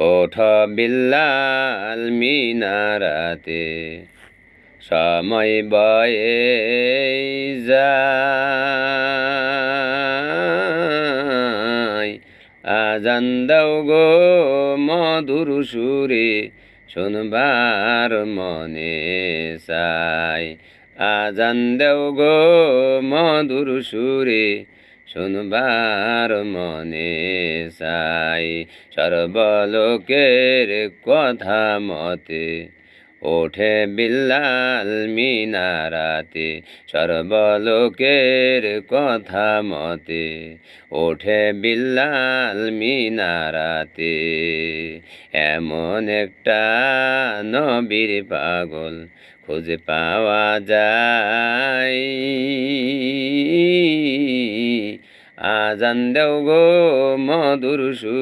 ওঠ বিল্লাল মিনারাতে, সময় বয়ে যায়। আজান দাও গো মধুর সুরে, শুনবার মনে চাই। আজান দাও গো মধুর সুরে, শুনবার মনে চাই। সর্বলোকের কথা মতে ওঠে বিল্লাল মিনারাতে, সর্বলোকের কথা মতে ওঠে বিল্লাল মিনারাতে। এমন একটা নবীর পাগল খুঁজে পাওয়া যায়। আজান দেও গো মধুর সুর।